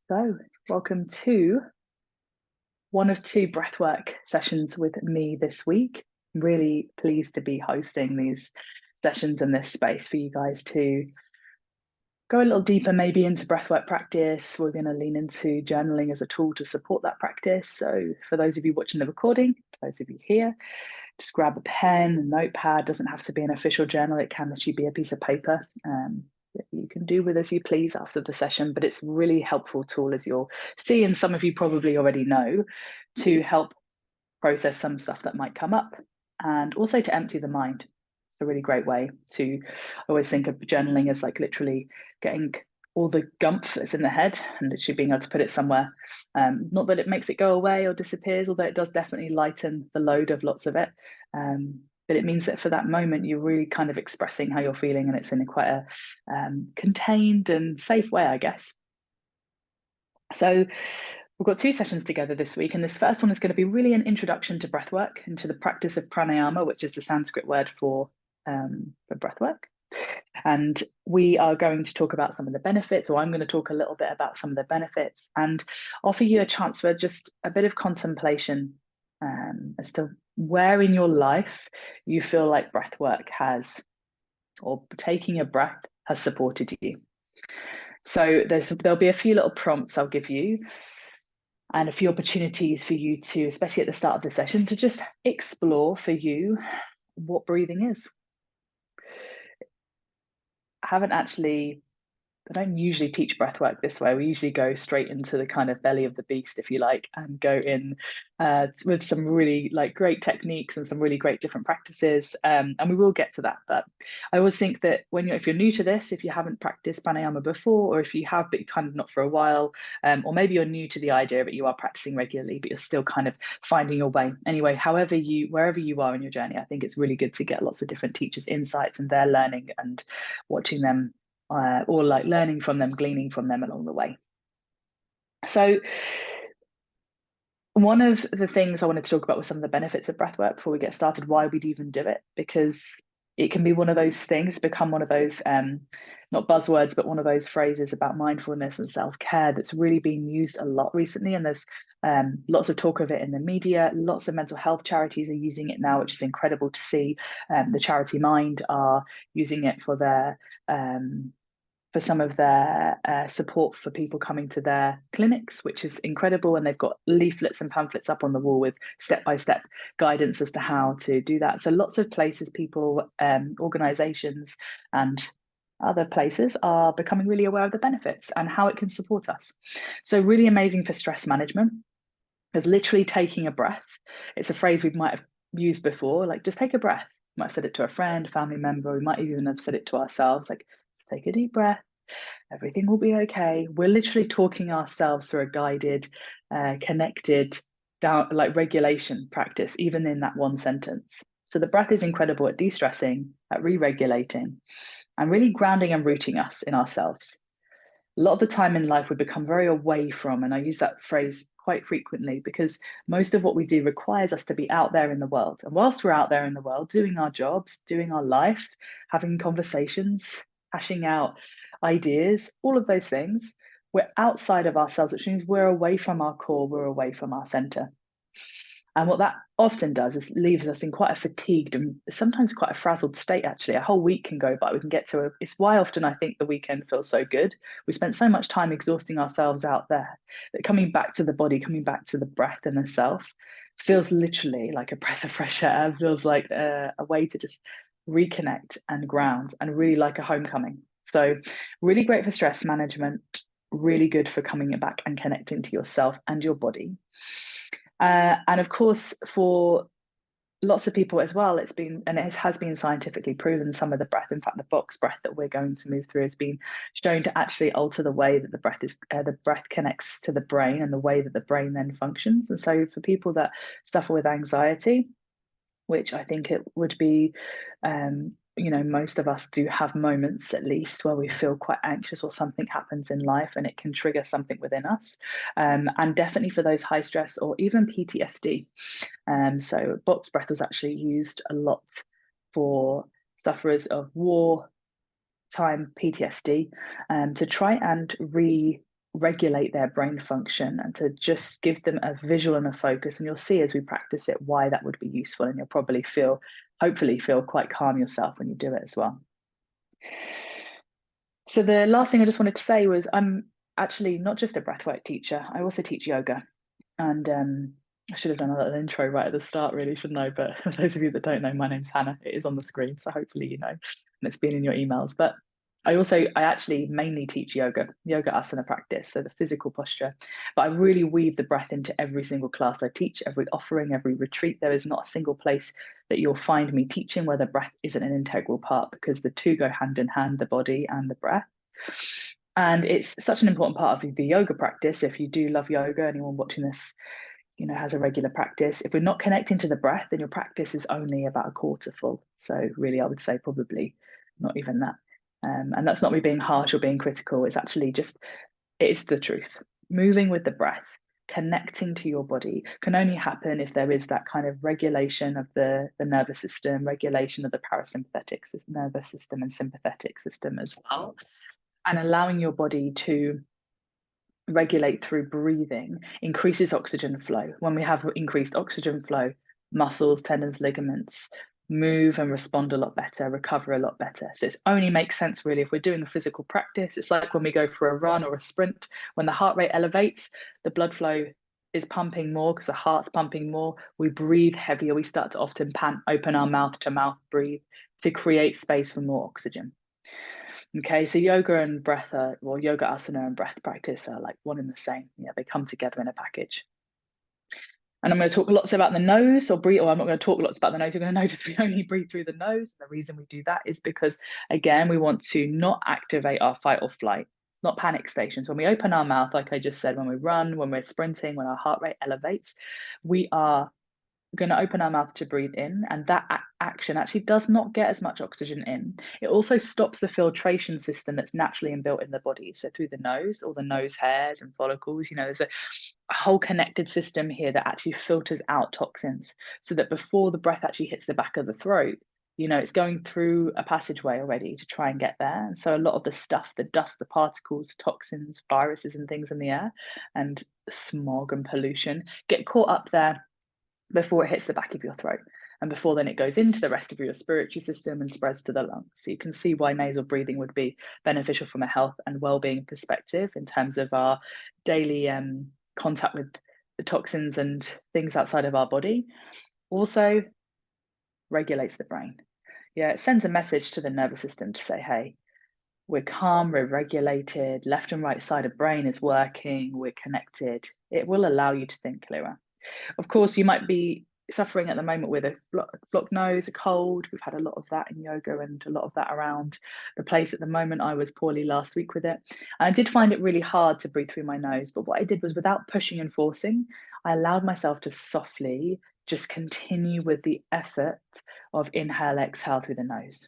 So, welcome to one of two breathwork sessions with me this week. I'm really pleased to be hosting these sessions in this space for you guys to go a little deeper, maybe into breathwork practice. We're going to lean into journaling as a tool to support that practice. So, for those of you watching the recording, those of you here, just grab a pen, a notepad. Doesn't have to be an official journal. It can actually be a piece of paper. That you can do with as you please after the session, but it's a really helpful tool, as you'll see, and some of you probably already know, to help process some stuff that might come up and also to empty the mind. It's a really great way to, I always think of journaling as like literally getting all the gumph that's in the head and literally being able to put it somewhere. Not that it makes it go away or disappears, although it does definitely lighten the load of lots of it. But it means that for that moment, you're really kind of expressing how you're feeling, and it's in quite a contained and safe way, I guess. So we've got two sessions together this week, and this first one is going to be really an introduction to breathwork and to the practice of pranayama, which is the Sanskrit word for breathwork. And we are going to talk about some of the benefits, or I'm going to talk a little bit about some of the benefits and offer you a chance for just a bit of contemplation as to where in your life you feel like breathwork has, or taking a breath has supported you. So there'll be a few little prompts I'll give you and a few opportunities for you to, especially at the start of the session, to just explore for you what breathing is. I don't usually teach breath work this way. We usually go straight into the kind of belly of the beast, if you like, and go in with some really great techniques and some really great different practices. And we will get to that. But I always think that if you're new to this, if you haven't practiced pranayama before, or if you have, but kind of not for a while, or maybe you're new to the idea, but you are practicing regularly, but you're still kind of finding your way. Anyway, wherever you are in your journey, I think it's really good to get lots of different teachers' insights and their learning and watching them or learning from them, gleaning from them along the way. So one of the things I wanted to talk about was some of the benefits of breathwork before we get started, why we'd even do it, because it can be one of those things, become one of those, not buzzwords, but one of those phrases about mindfulness and self-care that's really been used a lot recently. And there's lots of talk of it in the media. Lots of mental health charities are using it now, which is incredible to see. The Charity Mind are using it for some of their support for people coming to their clinics, which is incredible. And they've got leaflets and pamphlets up on the wall with step-by-step guidance as to how to do that. So lots of places, people, organizations and other places are becoming really aware of the benefits and how it can support us. So really amazing for stress management. There's literally taking a breath. It's a phrase we might have used before, like just take a breath. We might have said it to a friend, family member. We might even have said it to ourselves, like take a deep breath. Everything will be okay. We're literally talking ourselves through a guided, connected, down regulation practice, even in that one sentence. So the breath is incredible at de-stressing, at re-regulating, and really grounding and rooting us in ourselves. A lot of the time in life, we become very away from, and I use that phrase quite frequently because most of what we do requires us to be out there in the world. And whilst we're out there in the world, doing our jobs, doing our life, having conversations, hashing out ideas, all of those things, we're outside of ourselves, which means we're away from our core, we're away from our center. And what that often does is leaves us in quite a fatigued and sometimes quite a frazzled state, actually. A whole week can go by. We can get to it's why often I think the weekend feels so good. We spent so much time exhausting ourselves out there that coming back to the body, coming back to the breath and the self feels literally like a breath of fresh air, feels like a way to just reconnect and ground and really like a homecoming. So really great for stress management, really good for coming back and connecting to yourself and your body. And of course, for lots of people as well, it has been scientifically proven. Some of the breath, in fact, the box breath that we're going to move through has been shown to actually alter the way that the breath connects to the brain and the way that the brain then functions. And so for people that suffer with anxiety, which I think it would be, most of us do have moments at least where we feel quite anxious or something happens in life and it can trigger something within us. And definitely for those high stress or even PTSD. So box breath was actually used a lot for sufferers of wartime PTSD to try and regulate their brain function and to just give them a visual and a focus. And you'll see as we practice it why that would be useful, and you'll probably hopefully feel quite calm yourself when you do it as well. So the last thing I just wanted to say was I'm actually not just a breathwork teacher, I also teach yoga. And I should have done a little intro right at the start, really, shouldn't I? But for those of you that don't know, my name's Hannah. It is on the screen, so hopefully you know, and it's been in your emails. But I actually mainly teach yoga asana practice, so the physical posture. But I really weave the breath into every single class I teach, every offering, every retreat. There is not a single place that you'll find me teaching where the breath isn't an integral part, because the two go hand in hand, the body and the breath. And it's such an important part of the yoga practice. If you do love yoga, anyone watching this, has a regular practice. If we're not connecting to the breath, then your practice is only about a quarter full. So really, I would say probably not even that. And that's not me being harsh or being critical. It's actually it's the truth. Moving with the breath, connecting to your body can only happen if there is that kind of regulation of the nervous system, regulation of the parasympathetic nervous system and sympathetic system as well. And allowing your body to regulate through breathing increases oxygen flow. When we have increased oxygen flow, muscles, tendons, ligaments move and respond a lot better, recover a lot better. So it only makes sense really if we're doing a physical practice. It's like when we go for a run or a sprint, when the heart rate elevates, the blood flow is pumping more because the heart's pumping more. We breathe heavier. We start to often pant, open our mouth to mouth breathe to create space for more oxygen. Okay, so yoga and breath yoga asana and breath practice are like one and the same. Yeah, they come together in a package. And I'm going to talk lots about the nose or breathe, or I'm not going to talk lots about the nose. You're going to notice we only breathe through the nose. And the reason we do that is because, again, we want to not activate our fight or flight. It's not panic stations. When we open our mouth, like I just said, when we run, when we're sprinting, when our heart rate elevates, we are going to open our mouth to breathe in, and that action actually does not get as much oxygen in. It also stops the filtration system that's naturally inbuilt in the body. So through the nose, all the nose hairs and follicles, there's a whole connected system here that actually filters out toxins, so that before the breath actually hits the back of the throat, it's going through a passageway already to try and get there. And so a lot of the stuff, the dust, the particles, toxins, viruses and things in the air, and smog and pollution get caught up there before it hits the back of your throat. And before then it goes into the rest of your respiratory system and spreads to the lungs. So you can see why nasal breathing would be beneficial from a health and well-being perspective in terms of our daily contact with the toxins and things outside of our body. Also regulates the brain. Yeah, it sends a message to the nervous system to say, hey, we're calm, we're regulated, left and right side of brain is working, we're connected. It will allow you to think clearer. Of course, you might be suffering at the moment with a blocked nose, a cold. We've had a lot of that in yoga and a lot of that around the place at the moment. I was poorly last week with it. And I did find it really hard to breathe through my nose. But what I did was, without pushing and forcing, I allowed myself to softly just continue with the effort of inhale, exhale through the nose.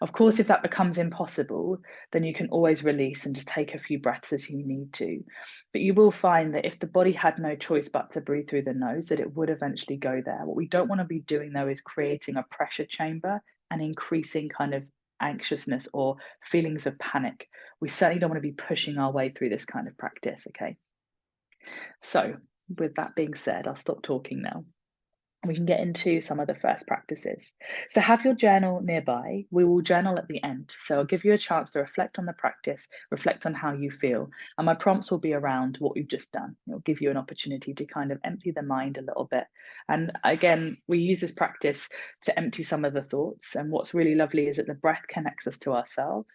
Of course, if that becomes impossible, then you can always release and just take a few breaths as you need to. But you will find that if the body had no choice but to breathe through the nose, that it would eventually go there. What we don't want to be doing, though, is creating a pressure chamber and increasing kind of anxiousness or feelings of panic. We certainly don't want to be pushing our way through this kind of practice, okay? So with that being said, I'll stop talking now. We can get into some of the first practices. So have your journal nearby. We will journal at the end. So I'll give you a chance to reflect on the practice, reflect on how you feel. And my prompts will be around what you've just done. It'll give you an opportunity to kind of empty the mind a little bit. And again, we use this practice to empty some of the thoughts. And what's really lovely is that the breath connects us to ourselves.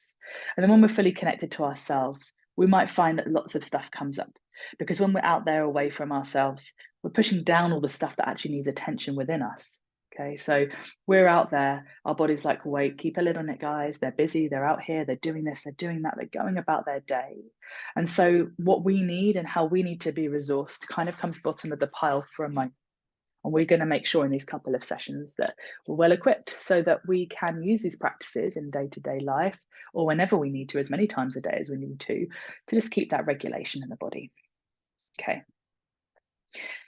And then when we're fully connected to ourselves, we might find that lots of stuff comes up. Because when we're out there away from ourselves, we're pushing down all the stuff that actually needs attention within us. Okay, so we're out there, our body's like, wait, keep a lid on it, guys. They're busy, they're out here, they're doing this, they're doing that, they're going about their day. And so what we need and how we need to be resourced kind of comes bottom of the pile for a moment. And we're going to make sure in these couple of sessions that we're well equipped so that we can use these practices in day-to-day life, or whenever we need to, as many times a day as we need to just keep that regulation in the body. Okay.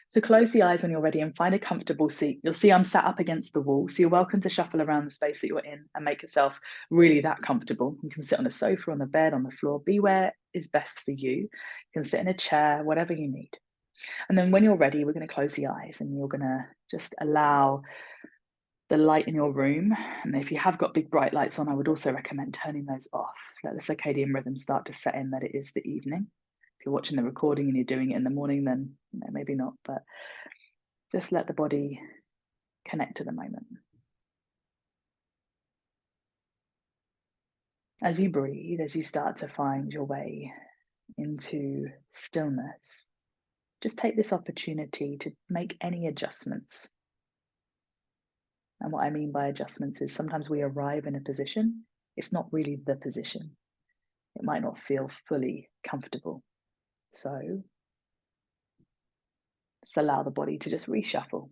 So close the eyes when you're ready and find a comfortable seat. You'll see I'm sat up against the wall, so you're welcome to shuffle around the space that you're in and make yourself really that comfortable. You can sit on a sofa, on the bed, on the floor, be where is best for you. You can sit in a chair, whatever you need. And then when you're ready, we're going to close the eyes and you're going to just allow the light in your room. And if you have got big bright lights on, I would also recommend turning those off. Let the circadian rhythm start to set in that it is the evening. If you're watching the recording and you're doing it in the morning, then maybe not, but just let the body connect to the moment. As you breathe, as you start to find your way into stillness, just take this opportunity to make any adjustments. And what I mean by adjustments is sometimes we arrive in a position, it's not really the position. It might not feel fully comfortable. So just allow the body to just reshuffle.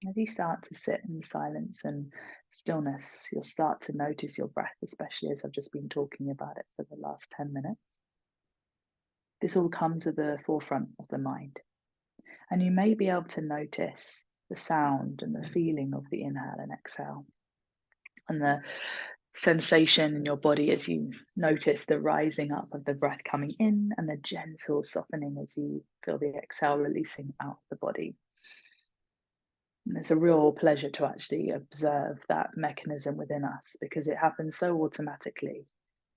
As you start to sit in silence and stillness, you'll start to notice your breath, especially as I've just been talking about it for the last 10 minutes. This all comes to the forefront of the mind. And you may be able to notice the sound and the feeling of the inhale and exhale, and the sensation in your body as you notice the rising up of the breath coming in and the gentle softening as you feel the exhale releasing out the body. And it's a real pleasure to actually observe that mechanism within us because it happens so automatically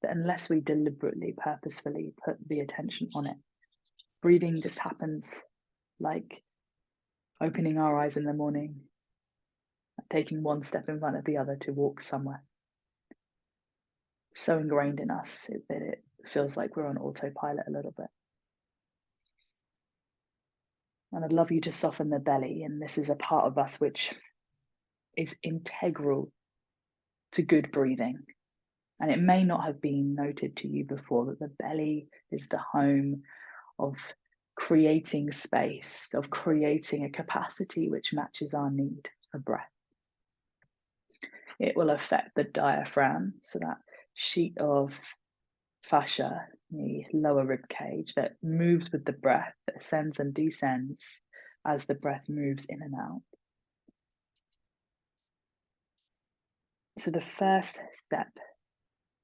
that unless we deliberately, purposefully put the attention on it, breathing just happens like opening our eyes in the morning, taking one step in front of the other to walk somewhere. So ingrained in us that it feels like we're on autopilot a little bit. And I'd love you to soften the belly. And this is a part of us which is integral to good breathing. And it may not have been noted to you before that the belly is the home of creating space, of creating a capacity which matches our need for breath. It will affect the diaphragm, so that sheet of fascia, the lower rib cage, that moves with the breath, that ascends and descends as the breath moves in and out. So the first step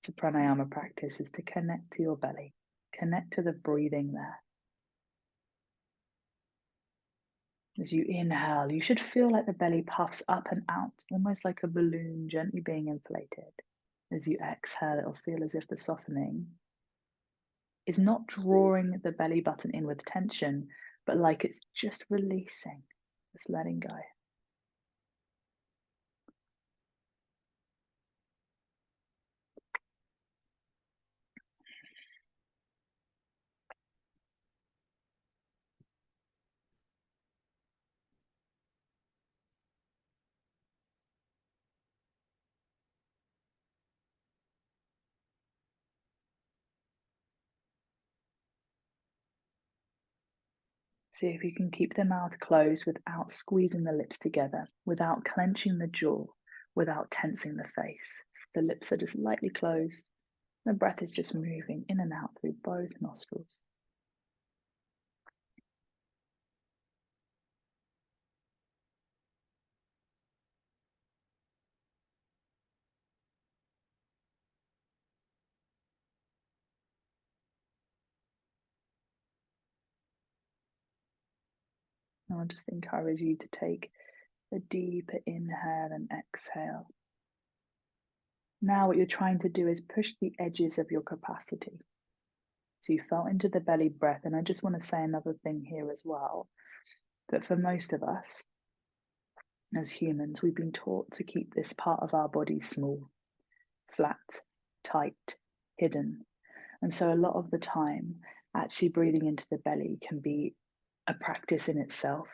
to pranayama practice is to connect to your belly, connect to the breathing there. As you inhale, you should feel like the belly puffs up and out, almost like a balloon gently being inflated. As you exhale, it'll feel as if the softening is not drawing the belly button in with tension, but like it's just releasing, just letting go. See if you can keep the mouth closed without squeezing the lips together, without clenching the jaw, without tensing the face. The lips are just lightly closed. The breath is just moving in and out through both nostrils. I'll just encourage you to take a deeper inhale and exhale. Now what you're trying to do is push the edges of your capacity. So you felt into the belly breath, and I just want to say another thing here as well, that for most of us as humans, we've been taught to keep this part of our body small, flat, tight, hidden. And so a lot of the time, actually breathing into the belly can be a practice in itself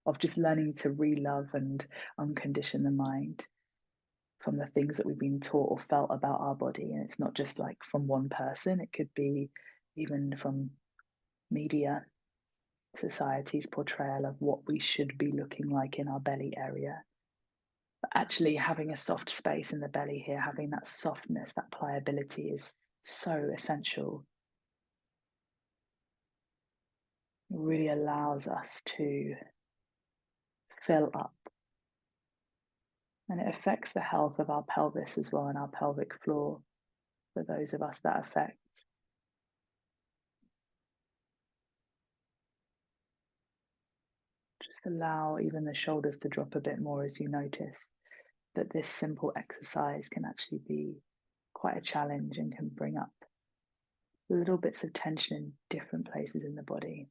of just learning to re-love and uncondition the mind from the things that we've been taught or felt about our body. And it's not just like from one person, it could be even from media, society's portrayal of what we should be looking like in our belly area. But actually having a soft space in the belly here, having that softness, that pliability is so essential. It really allows us to fill up. And it affects the health of our pelvis as well and our pelvic floor for those of us that affects. Just allow even the shoulders to drop a bit more as you notice that this simple exercise can actually be quite a challenge and can bring up little bits of tension in different places in the body.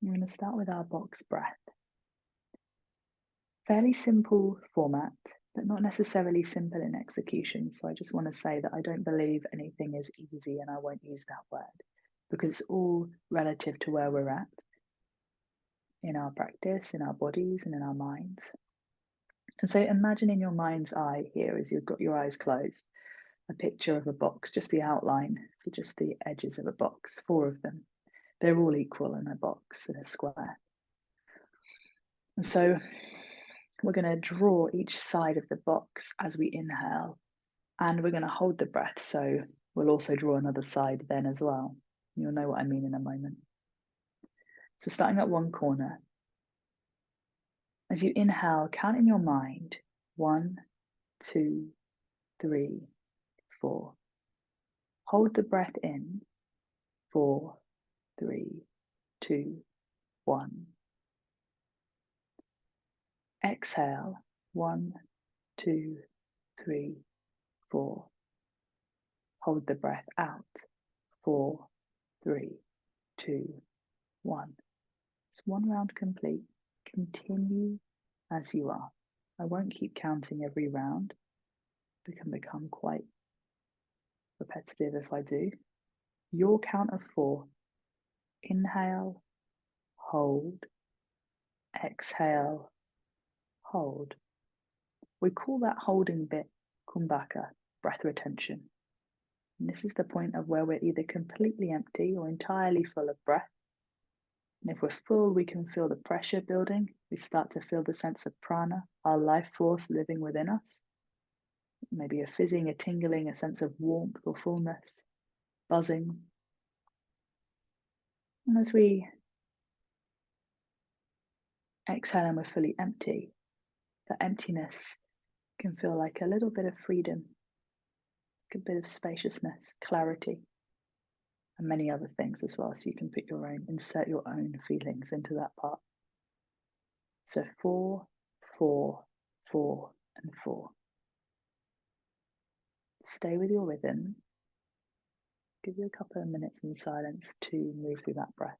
I'm going to start with our box breath. Fairly simple format, but not necessarily simple in execution. So I just want to say that I don't believe anything is easy, and I won't use that word because it's all relative to where we're at in our practice, in our bodies, and in our minds. And so imagine in your mind's eye here, as you've got your eyes closed, a picture of a box, just the outline, so just the edges of a box, 4 of them. They're all equal in a box, in a square. And so we're going to draw each side of the box as we inhale, and we're going to hold the breath. So we'll also draw another side then as well. You'll know what I mean in a moment. So starting at one corner, as you inhale, count in your mind 1, 2, 3, 4. Hold the breath in 4, 3, 2, 1. Exhale 1, 2, 3, 4. Hold the breath out 4, 3, 2, 1. It's one round complete. Continue as you are. I won't keep counting every round. It can become quite repetitive if I do. Your count of 4. Inhale, hold, exhale, hold. We call that holding bit kumbhaka, breath retention. And this is the point of where we're either completely empty or entirely full of breath. And if we're full, we can feel the pressure building. We start to feel the sense of prana, our life force living within us. Maybe a fizzing, a tingling, a sense of warmth or fullness, buzzing. And as we exhale and we're fully empty, the emptiness can feel like a little bit of freedom, a bit of spaciousness, clarity, and many other things as well. So you can put your own, insert your own feelings into that part. So 4, 4, 4, and 4. Stay with your rhythm. Give you a couple of minutes in silence to move through that breath.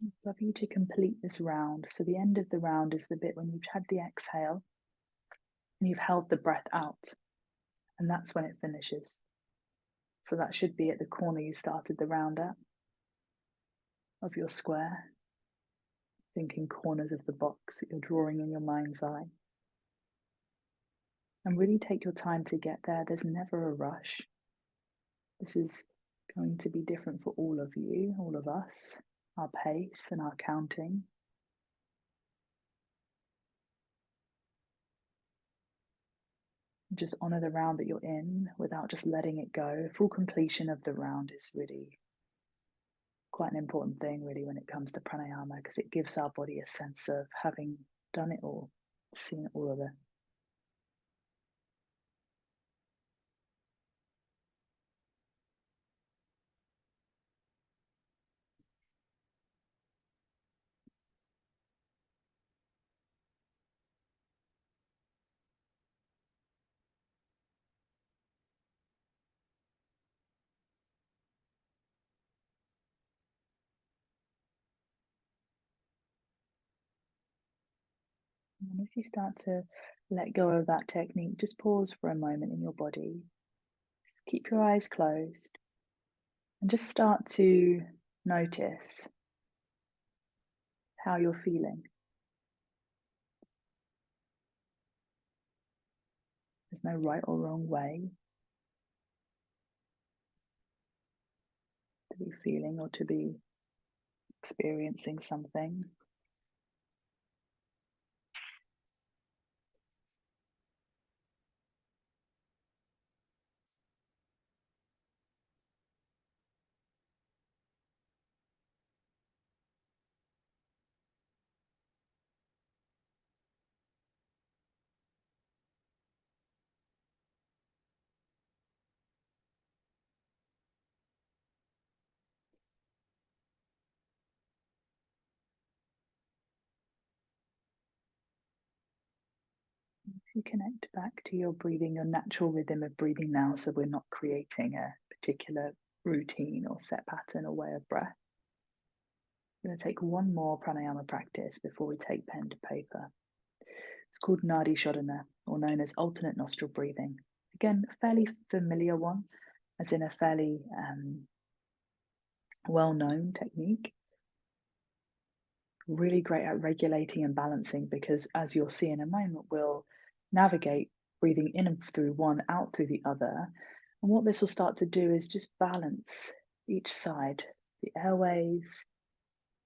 I'd love you to complete this round. So the end of the round is the bit when you've had the exhale and you've held the breath out, and that's when it finishes. So that should be at the corner you started the round at of your square, thinking corners of the box that you're drawing in your mind's eye. And really take your time to get there. There's never a rush. This is going to be different for all of you, all of us, our pace and our counting. Just honor the round that you're in without just letting it go. Full completion of the round is really quite an important thing, really, when it comes to pranayama, because it gives our body a sense of having done it all, seen all of it. And as you start to let go of that technique, just pause for a moment in your body. Just keep your eyes closed and just start to notice how you're feeling. There's no right or wrong way to be feeling or to be experiencing something. As you connect back to your breathing, your natural rhythm of breathing now, so we're not creating a particular routine or set pattern or way of breath. I'm going to take one more pranayama practice before we take pen to paper. It's called Nadi Shodhana, or known as alternate nostril breathing. Again, a fairly familiar one, as in a fairly well-known technique. Really great at regulating and balancing, because as you'll see in a moment, we'll navigate breathing in and through one, out through the other. And what this will start to do is just balance each side, the airways,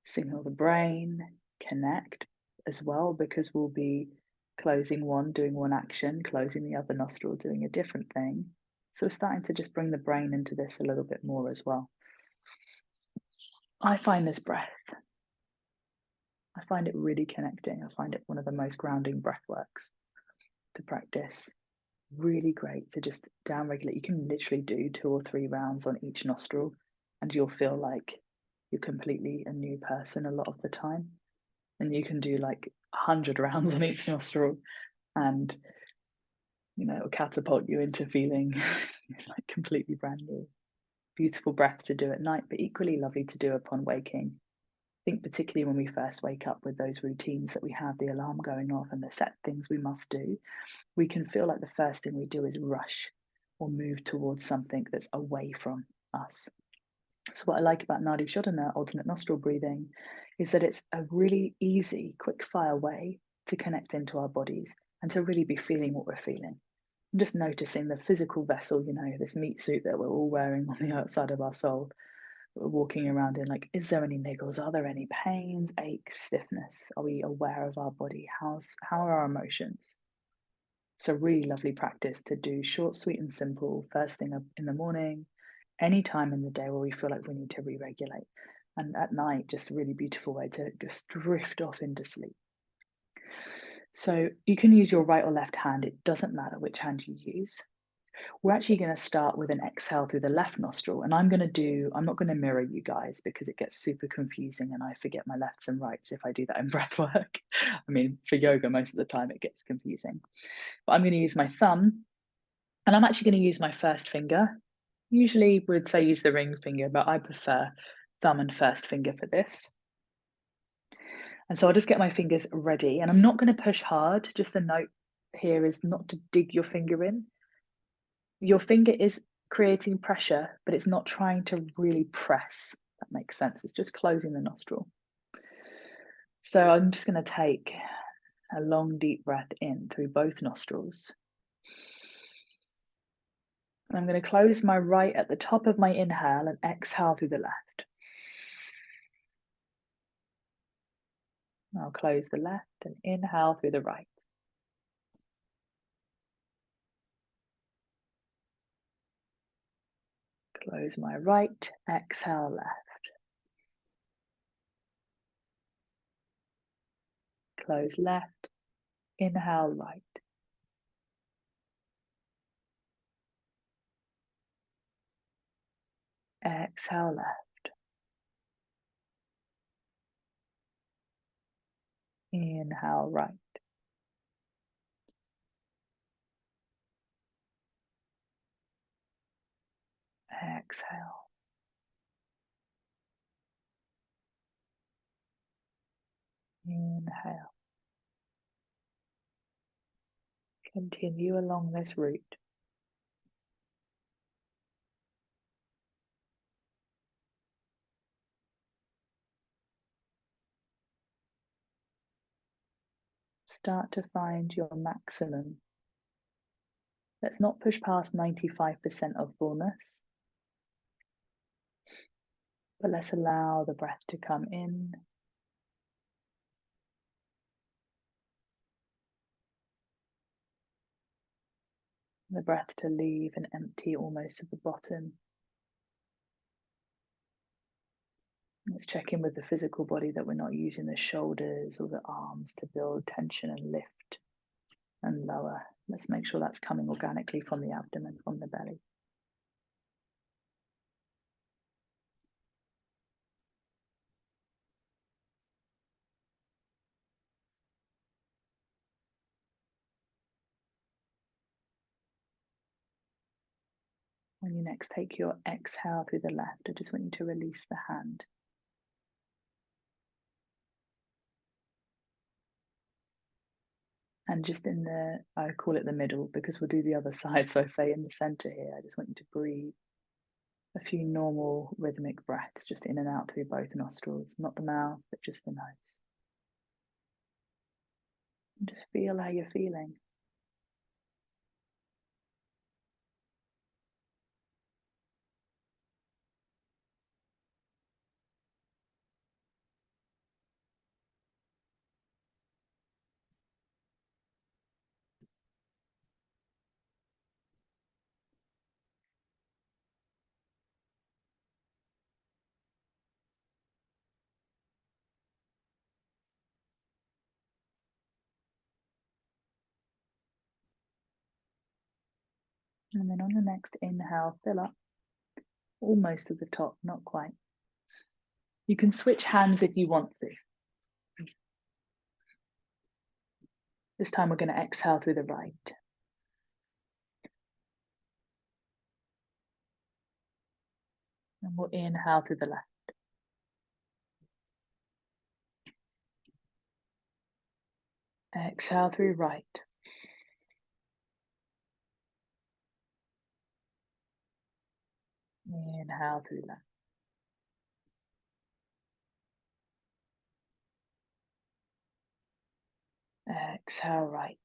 signal the brain, connect as well, because we'll be closing one, doing one action, closing the other nostril, doing a different thing. So we're starting to just bring the brain into this a little bit more as well. I find this breath, I find it really connecting. I find it one of the most grounding breath works to practice. Really great to just down regulate. You can literally do 2 or 3 rounds on each nostril and you'll feel like you're completely a new person a lot of the time. And you can do like 100 rounds on each nostril and it'll catapult you into feeling like completely brand new. Beautiful breath to do at night, but equally lovely to do upon waking. I think particularly when we first wake up with those routines that we have, the alarm going off and the set things we must do, we can feel like the first thing we do is rush or move towards something that's away from us. So what I like about Nadi Shodhana, alternate nostril breathing, is that it's a really easy, quick fire way to connect into our bodies and to really be feeling what we're feeling. And just noticing the physical vessel, this meat suit that we're all wearing on the outside of our soul, we're walking around in, like, is there any niggles? Are there any pains, aches, stiffness? Are we aware of our body? How are our emotions? So really lovely practice to do, short, sweet and simple, first thing in the morning, any time in the day where we feel like we need to re-regulate. And at night, just a really beautiful way to just drift off into sleep. So you can use your right or left hand. It doesn't matter which hand you use. We're actually going to start with an exhale through the left nostril. And I'm not going to mirror you guys because it gets super confusing and I forget my lefts and rights if I do that in breath work. I mean, for yoga, most of the time it gets confusing. But I'm going to use my thumb and I'm actually going to use my first finger. Usually would say use the ring finger, but I prefer thumb and first finger for this. And so I'll just get my fingers ready, and I'm not going to push hard. Just a note here is not to dig your finger in. Your finger is creating pressure, but it's not trying to really press. That makes sense. It's just closing the nostril. So I'm just going to take a long, deep breath in through both nostrils. And I'm going to close my right at the top of my inhale and exhale through the left. I'll close the left and inhale through the right. Close my right, exhale left. Close left, inhale right. Exhale left. Inhale right. Exhale. Inhale. Continue along this route. Start to find your maximum. Let's not push past 95% of fullness, but let's allow the breath to come in the breath to leave and empty almost to the bottom. Let's check in with the physical body that we're not using the shoulders or the arms to build tension and lift and lower. Let's make sure that's coming organically from the abdomen, from the belly. When you next take your exhale through the left, I just want you to release the hand. And just in the, I call it the middle because we'll do the other side. So I say in the center here, I just want you to breathe a few normal rhythmic breaths, just in and out through both nostrils, not the mouth, but just the nose. And just feel how you're feeling. And then on the next inhale, fill up almost to the top, not quite. You can switch hands if you want to. This time we're going to exhale through the right. And we'll inhale through the left. Exhale through right. Inhale through left. Exhale right.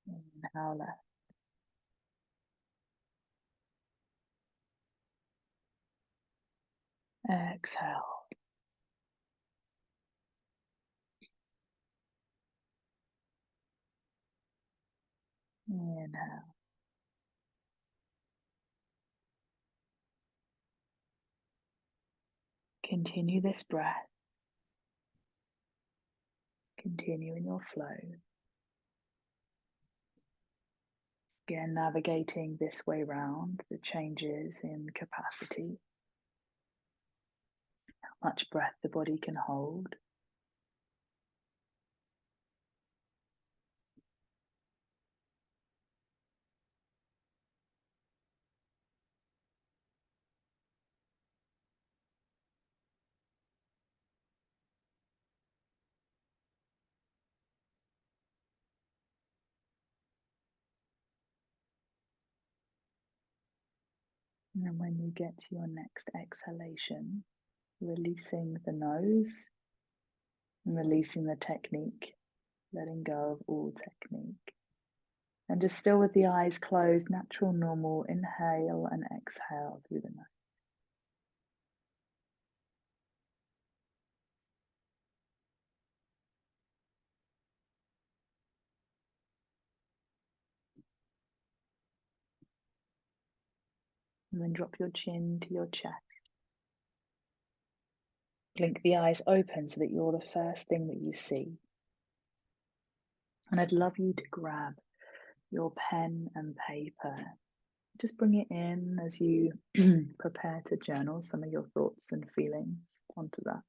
Inhale left. Exhale. Inhale. Continue this breath. Continue in your flow. Again, navigating this way round, the changes in capacity, how much breath the body can hold. And then when you get to your next exhalation, releasing the nose and releasing the technique, letting go of all technique. And just still with the eyes closed, natural, normal, inhale and exhale through the nose. And then drop your chin to your chest. Blink the eyes open so that you're the first thing that you see. And I'd love you to grab your pen and paper. Just bring it in as you prepare to journal some of your thoughts and feelings onto that.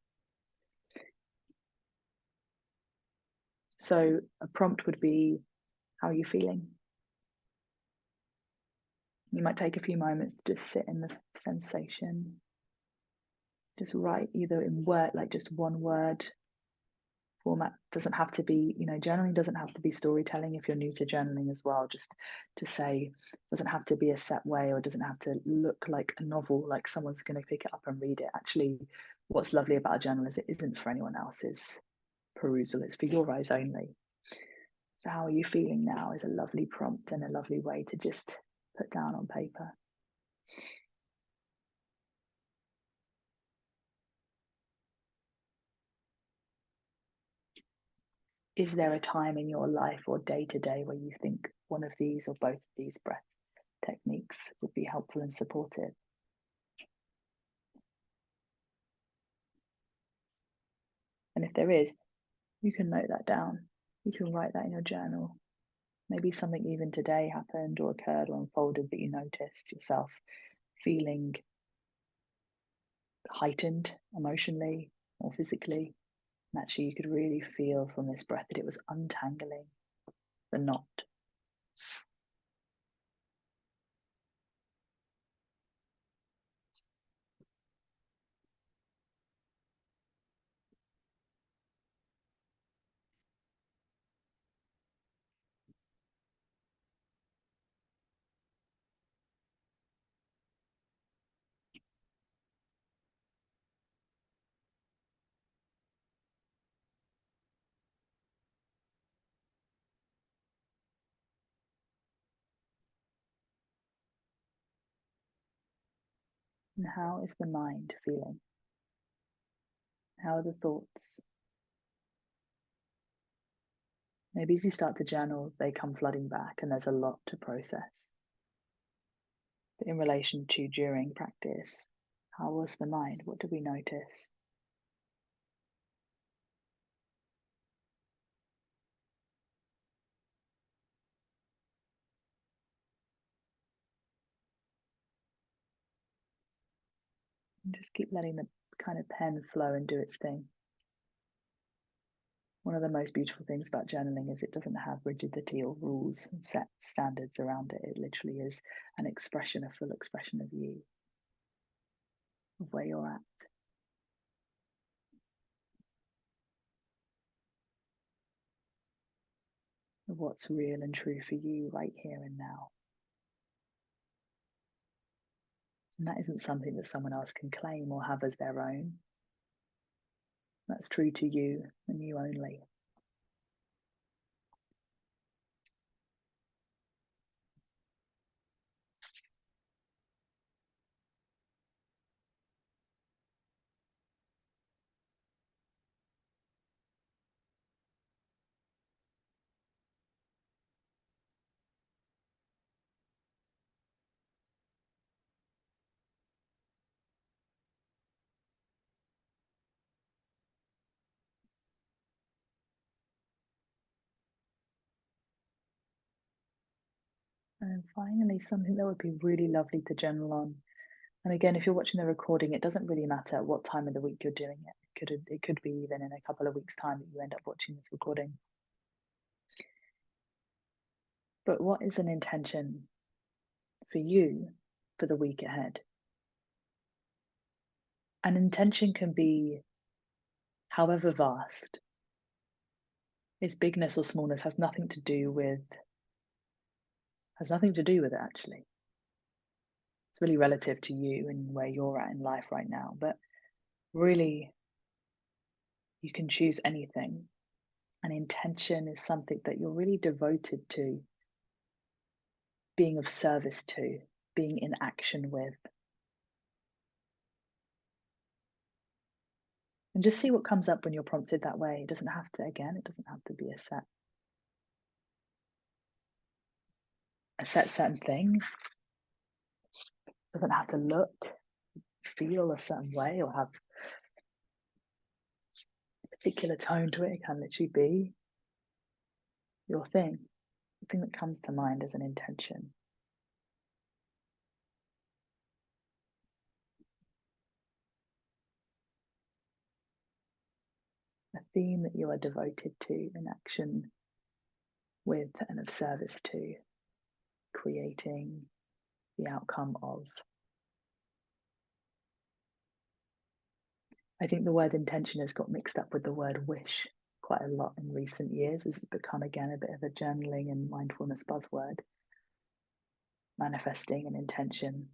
So a prompt would be, how are you feeling? You might take a few moments to just sit in the sensation. Just write either in word, like just one word format. Doesn't have to be, journaling doesn't have to be storytelling if you're new to journaling as well. Just to say, doesn't have to be a set way, or doesn't have to look like a novel, like someone's going to pick it up and read it. Actually, what's lovely about a journal is it isn't for anyone else's perusal, it's for your eyes only. So how are you feeling now is a lovely prompt and a lovely way to just put down on paper. Is there a time in your life or day to day where you think one of these or both of these breath techniques would be helpful and supportive? And if there is, you can note that down. You can write that in your journal. Maybe something even today happened or occurred or unfolded that you noticed yourself feeling heightened emotionally or physically. And actually, you could really feel from this breath that it was untangling the knot. And how is the mind feeling? How are the thoughts? Maybe as you start to journal, they come flooding back and there's a lot to process. But in relation to during practice, how was the mind? What did we notice? And just keep letting the kind of pen flow and do its thing. One of the most beautiful things about journaling is it doesn't have rigidity or rules and set standards around it. It literally is an expression, a full expression of you, of where you're at. Of what's real and true for you right here and now. And that isn't something that someone else can claim or have as their own. That's true to you and you only. And then finally, something that would be really lovely to journal on. And again, if you're watching the recording, it doesn't really matter what time of the week you're doing it. It could be even in a couple of weeks' time that you end up watching this recording. But what is an intention for you for the week ahead? An intention can be however vast. Its bigness or smallness has nothing to do with it actually. It's really relative to you and where you're at in life right now, but really you can choose anything. And intention is something that you're really devoted to, being of service to, being in action with. And just see what comes up when you're prompted that way. It doesn't have to, again, it doesn't have to be a set certain thing. It doesn't have to look, feel a certain way, or have a particular tone to it. It can literally be your thing, the thing that comes to mind as an intention. A theme that you are devoted to, in action with, and of service to, creating the outcome of. I think the word intention has got mixed up with the word wish quite a lot in recent years. This has become again a bit of a journaling and mindfulness buzzword. Manifesting and intention,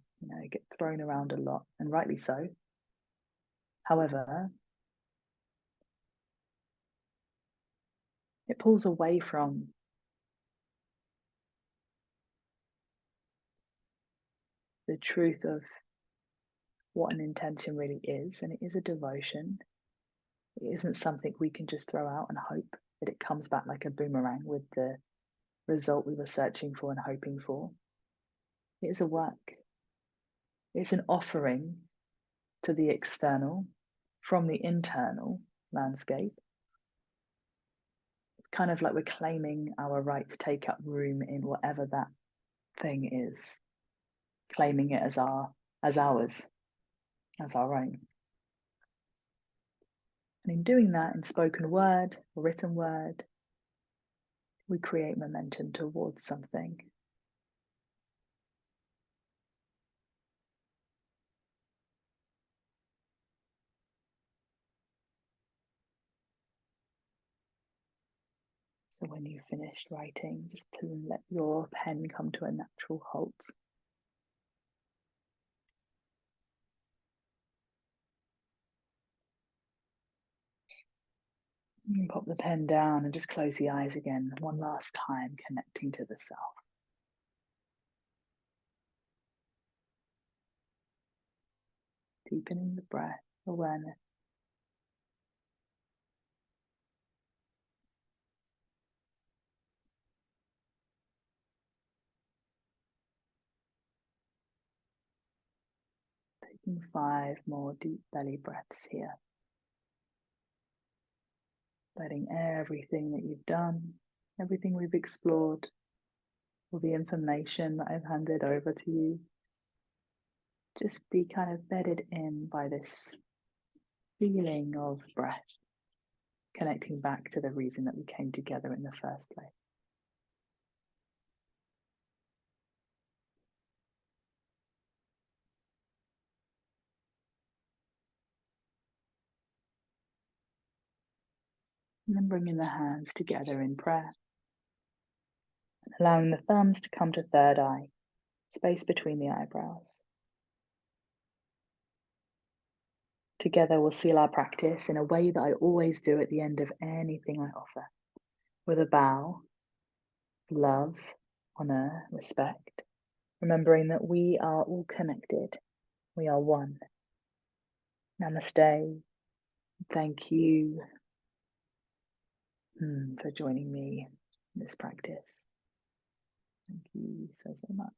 get thrown around a lot, and rightly so. However, it pulls away from the truth of what an intention really is, and it is a devotion. It isn't something we can just throw out and hope that it comes back like a boomerang with the result we were searching for and hoping for. It is a work. It's an offering to the external from the internal landscape. It's kind of like we're claiming our right to take up room in whatever that thing is, claiming it as ours, as our own. And in doing that, in spoken word or written word, we create momentum towards something. So when you've finished writing, just to let your pen come to a natural halt. You can pop the pen down and just close the eyes again, one last time, connecting to the self. Deepening the breath, awareness. Taking 5 more deep belly breaths here. Letting everything that you've done, everything we've explored, all the information that I've handed over to you, just be kind of bedded in by this feeling of breath, connecting back to the reason that we came together in the first place. And then bringing the hands together in prayer, allowing the thumbs to come to third eye, space between the eyebrows. Together we'll seal our practice in a way that I always do at the end of anything I offer, with a bow, love, honor, respect, remembering that we are all connected, we are one. Namaste. Thank you for joining me in this practice. Thank you so much.